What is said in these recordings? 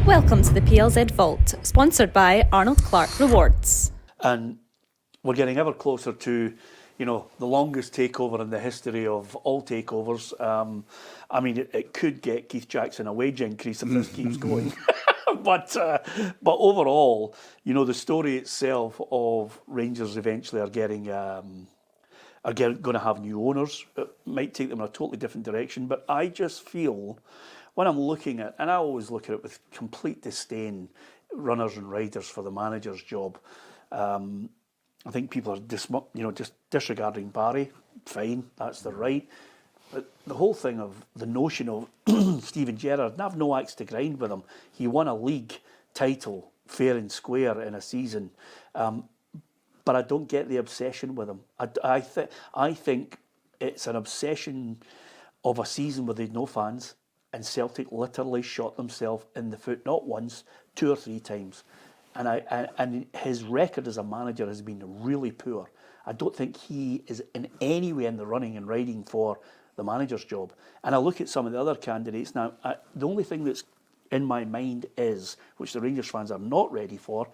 Welcome to the PLZ Vault, sponsored by Arnold Clark Rewards. And we're getting ever closer to, the longest takeover in the history of all takeovers. I mean, it could get Keith Jackson a wage increase if this keeps going. But overall, the story itself of Rangers eventually are going to have new owners. It might take them in a totally different direction. But I just feel, when I'm looking at, and I always look at it with complete disdain, runners and riders for the manager's job. I think people are just disregarding Barry. Fine, that's their right. But the whole thing of the notion of Steven Gerrard, and I've no axe to grind with him. He won a league title fair and square in a season, but I don't get the obsession with him. I think it's an obsession of a season where they'd no fans, and Celtic literally shot themselves in the foot, not once, 2 or 3 times. And his record as a manager has been really poor. I don't think he is in any way in the running and riding for the manager's job. And I look at some of the other candidates now. The only thing that's in my mind is, which the Rangers fans are not ready for,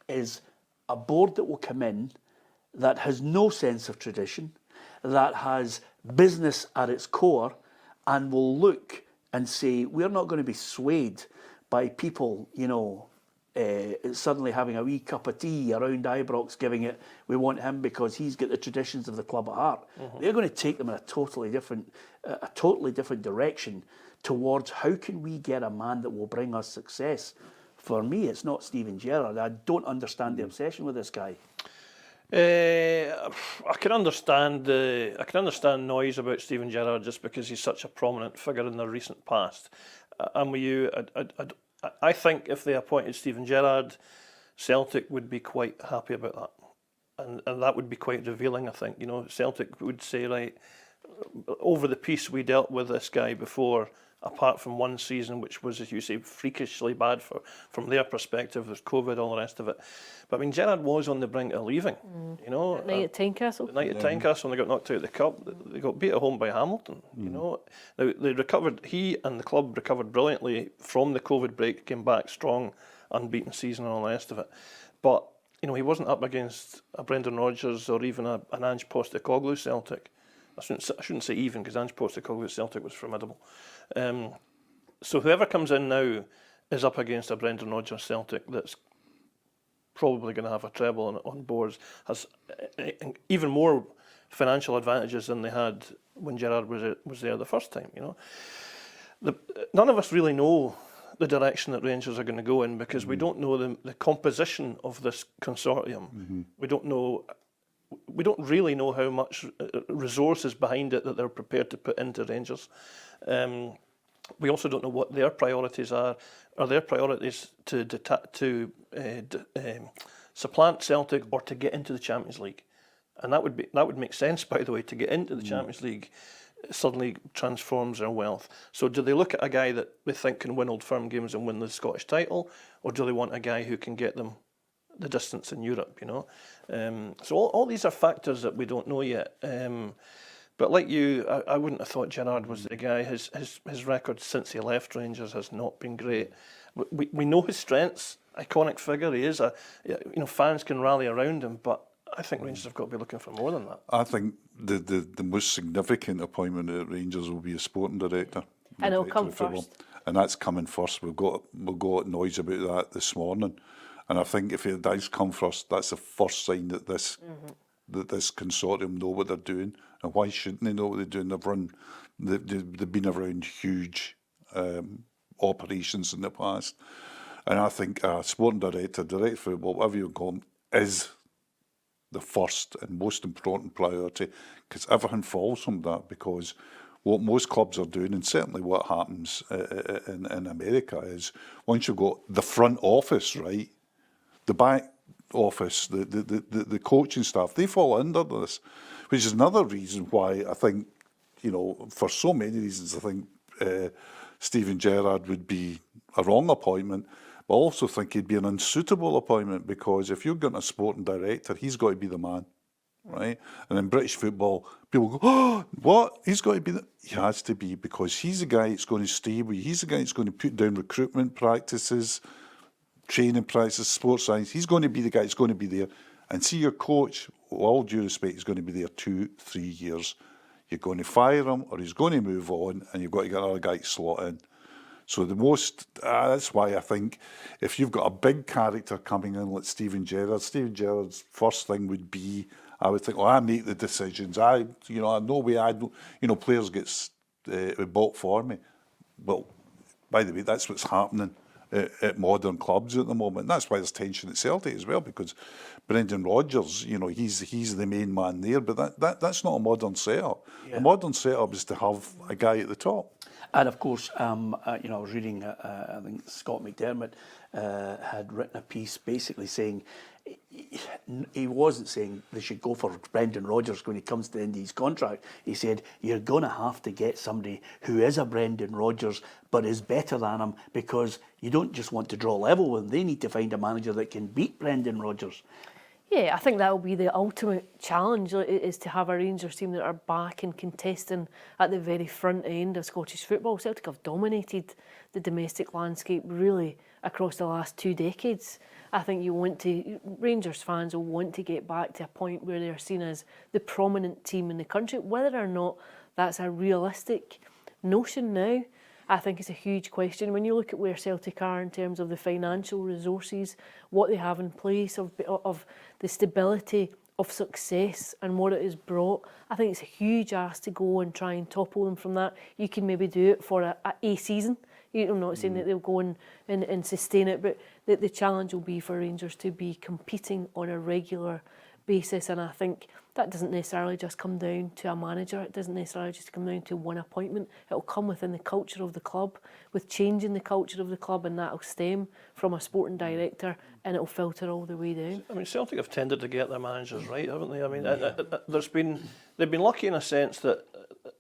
is a board that will come in that has no sense of tradition, that has business at its core, and will look and say, we're not going to be swayed by people, suddenly having a wee cup of tea around Ibrox, giving it, we want him because he's got the traditions of the club at heart. Mm-hmm. They're going to take them in a totally different direction towards how can we get a man that will bring us success. For me, it's not Steven Gerrard. I don't understand the obsession with this guy. I can understand noise about Steven Gerrard just because he's such a prominent figure in the recent past. I'm with you. I think if they appointed Steven Gerrard, Celtic would be quite happy about that, and that would be quite revealing. I think Celtic would say, right, over the piece we dealt with this guy before, apart from one season, which was, as you say, freakishly bad from their perspective, with COVID, all the rest of it. But I mean, Gerrard was on the brink of leaving. The night at Tynecastle. The night at Tynecastle, when they got knocked out of the cup, they got beat at home by Hamilton. Now they recovered. He and the club recovered brilliantly from the COVID break, came back strong, unbeaten season, and all the rest of it. But he wasn't up against a Brendan Rodgers or even an Ange Postecoglou Celtic. I shouldn't say even, because Ange Postecoglou Celtic was formidable. So whoever comes in now is up against a Brendan Rodgers Celtic that's probably going to have a treble on boards, has even more financial advantages than they had when Gerrard was there the first time. None of us really know the direction that Rangers are going to go in, because we don't know the composition of this consortium. Mm-hmm. We don't really know how much resources behind it that they're prepared to put into Rangers. We also don't know what their priorities are. Are their priorities to supplant Celtic or to get into the Champions League? And that would make sense, by the way. To get into the Champions League suddenly transforms their wealth. So do they look at a guy that they think can win Old Firm games and win the Scottish title, or do they want a guy who can get them the distance in Europe? So all these are factors that we don't know yet. But like you, I wouldn't have thought Gerrard was the guy. His record since he left Rangers has not been great. We know his strengths. Iconic figure he is. Fans can rally around him, but I think Rangers have got to be looking for more than that. I think the most significant appointment at Rangers will be a sporting director. And it'll come first. And that's coming first. We've got noise about that this morning. And I think if it does come first, that's the first sign that this consortium know what they're doing. And why shouldn't they know what they're doing? They've been around huge operations in the past. And I think a sporting director football, whatever you call him, is the first and most important priority, because everything falls from that. Because what most clubs are doing, and certainly what happens in America, is once you've got the front office right, the back office, the coaching staff, they fall under this, which is another reason why I think, for so many reasons, I think Steven Gerrard would be a wrong appointment, but I also think he'd be an unsuitable appointment, because if you're getting a sporting director, he's got to be the man. right? And in British football, people go, oh, what? He's got to be He has to be, because he's the guy that's going to stay with you. He's the guy that's going to put down recruitment practices, training practices, sports science. He's going to be the guy that's going to be there. And see, your coach, with all due respect, is going to be there 2-3 years. You're going to fire him, or he's going to move on, and you've got to get another guy to slot in. So that's why I think if you've got a big character coming in like Steven Gerrard's first thing would be, I would think, I make the decisions. No way players get bought for me. Well, by the way, that's what's happening at modern clubs at the moment. And that's why there's tension at Celtic as well, because Brendan Rodgers, he's the main man there, but that's not a modern setup. Yeah. A modern setup is to have a guy at the top. And of course, I was reading, I think Scott McDermott had written a piece basically saying, he wasn't saying they should go for Brendan Rodgers when he comes to the end of his contract. He said, you're going to have to get somebody who is a Brendan Rodgers but is better than him, because you don't just want to draw level with them. They need to find a manager that can beat Brendan Rodgers. Yeah, I think that will be the ultimate challenge, is to have a Rangers team that are back and contesting at the very front end of Scottish football. Celtic have dominated the domestic landscape really across the last 2 decades. I think Rangers fans will want to get back to a point where they're seen as the prominent team in the country. Whether or not that's a realistic notion now, I think it's a huge question. When you look at where Celtic are in terms of the financial resources, what they have in place, of the stability of success and what it has brought, I think it's a huge ask to go and try and topple them from that. You can maybe do it for a season. I'm not saying that they'll go and sustain it, but the challenge will be for Rangers to be competing on a regular basis. And I think that doesn't necessarily just come down to a manager. It doesn't necessarily just come down to one appointment. It'll come within the culture of the club, with changing the culture of the club, and that'll stem from a sporting director, and it'll filter all the way down. I mean, Celtic have tended to get their managers right, haven't they? I mean, they've been lucky in a sense that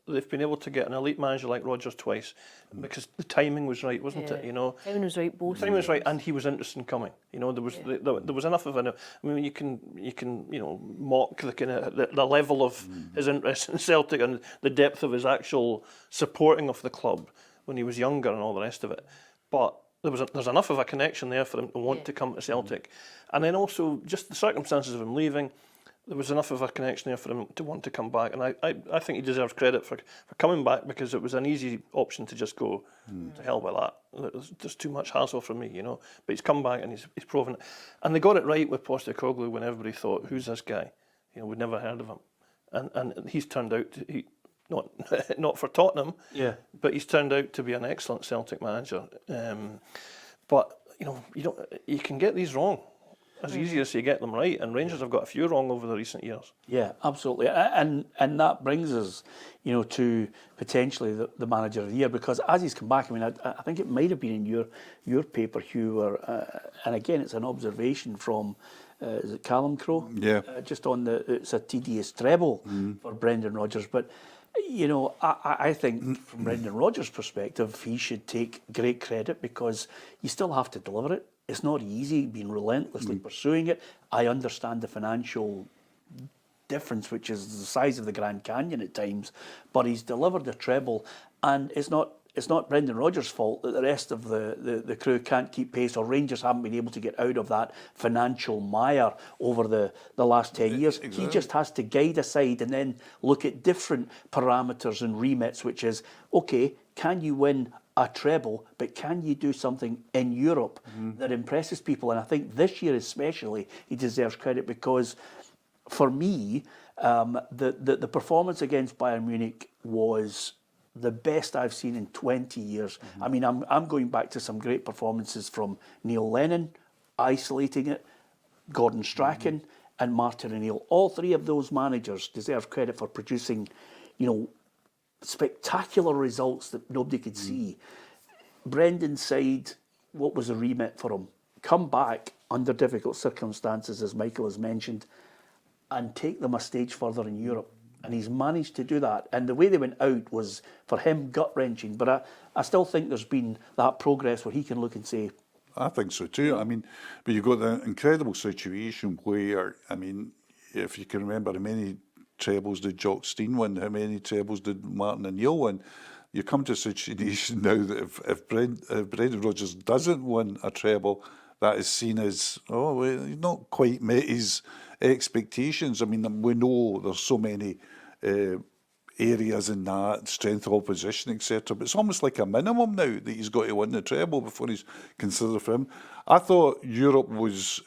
they've been able to get an elite manager like Rodgers twice, because the timing was right, wasn't it? Timing was right, both. Timing was right, and he was interested in coming. There was enough of you can mock the kind of the level of his interest in Celtic and the depth of his actual supporting of the club when he was younger and all the rest of it, but there's enough of a connection there for him to want to come to Celtic, and then also just the circumstances of him leaving. There was enough of a connection there for him to want to come back, and I think he deserves credit for coming back, because it was an easy option to just go to hell with that. There's just too much hassle for me, But he's come back and he's proven it, and they got it right with Postecoglou when everybody thought, who's this guy? We'd never heard of him, and he's turned out to not for Tottenham, but he's turned out to be an excellent Celtic manager. But you can get these wrong as easy as you get them right, and Rangers have got a few wrong over the recent years. Yeah, absolutely, and that brings us, to potentially the manager of the year, because as he's come back, I mean, I think it might have been in your paper, Hugh, and again, it's an observation from. Is it Callum Crowe? Yeah. Just on it's a tedious treble for Brendan Rodgers, but. I think from Brendan Rodgers' perspective, he should take great credit, because you still have to deliver it. It's not easy being relentlessly pursuing it. I understand the financial difference, which is the size of the Grand Canyon at times, but he's delivered the treble, and it's not Brendan Rodgers' fault that the rest of the crew can't keep pace, or Rangers haven't been able to get out of that financial mire over the last 10 years. Exactly. He just has to guide a side and then look at different parameters and remits, which is, okay, can you win a treble, but can you do something in Europe that impresses people? And I think this year especially, he deserves credit, because for me, the performance against Bayern Munich was the best I've seen in 20 years. I mean, I'm going back to some great performances from Neil Lennon, isolating it, Gordon Strachan, and Martin O'Neill. All three of those managers deserve credit for producing, spectacular results that nobody could see. Brendan's side, what was the remit for him? Come back under difficult circumstances, as Michael has mentioned, and take them a stage further in Europe. And he's managed to do that. And the way they went out was, for him, gut-wrenching. But I still think there's been that progress where he can look and say... I think so too. I mean, but you've got the incredible situation where, I mean, if you can remember, how many trebles did Jock Stein win? How many trebles did Martin O'Neill win? You come to a situation now that if Brendan Rodgers doesn't win a treble, that is seen as, oh, well, he's not quite met his expectations. I mean, we know there's so many areas in that, strength of opposition, etc. But it's almost like a minimum now that he's got to win the treble before he's considered for him. I thought Europe was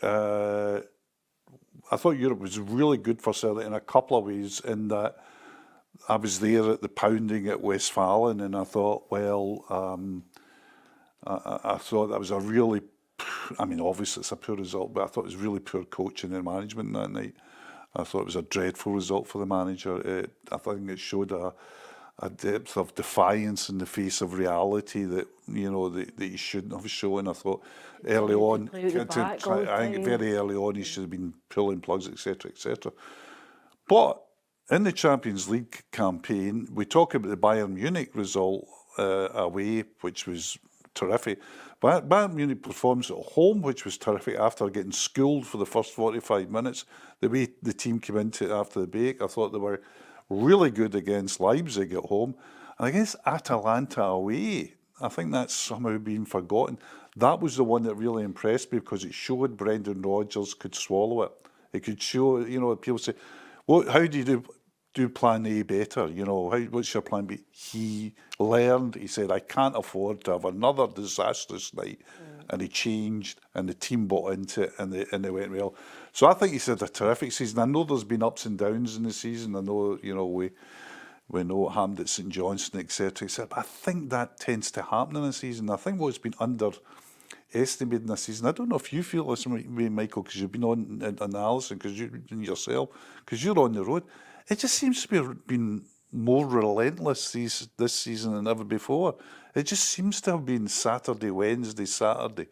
really good for Celtic in a couple of ways, in that I was there at the pounding at Westfalen, and I thought, well, I thought that was a really, I mean, obviously it's a poor result, but I thought it was really poor coaching and management that night. I thought it was a dreadful result for the manager. I think it showed a depth of defiance in the face of reality that, you know, that he shouldn't have shown. I thought early on, I think very early on, he should have been pulling plugs, etc., etc. But in the Champions League campaign, we talk about the Bayern Munich result away, which was terrific. Bayern Munich performance at home, which was terrific after getting schooled for the first 45 minutes. The way the team came into it after the break, I thought they were really good against Leipzig at home. And against Atalanta away, I think that's somehow been forgotten. That was the one that really impressed me because it showed Brendan Rodgers could swallow it. It could show, you know, people say, well, how do you do plan A better? You know, what's your plan B? He learned, he said, I can't afford to have another disastrous night. And he changed, and the team bought into it, and they went well. So I think he's had a terrific season. I know there's been ups and downs in the season. I know, you know, we know what happened at St Johnstone, etc., etc. But I think that tends to happen in a season. I think what's been underestimated in a season, I don't know if you feel this way, Michael, because you've been on Alison, because you yourself, because you're on the road. It just seems to be been more relentless this season than ever before. It just seems to have been Saturday, Wednesday, Saturday.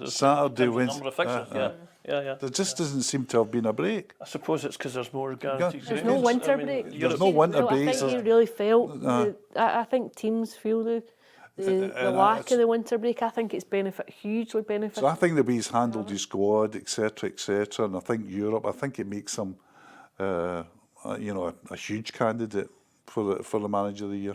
Saturday, Wednesday. Number of fixtures, yeah. There just doesn't seem to have been a break. I suppose it's because there's more guaranteed There's games. no winter break. There's no winter break. I think he really felt. I think teams feel the lack of the winter break. I think it's hugely beneficial. So I think the way he's handled his squad, etc., etc., and I think Europe, I think it makes him, you know, a huge candidate for the manager of the year.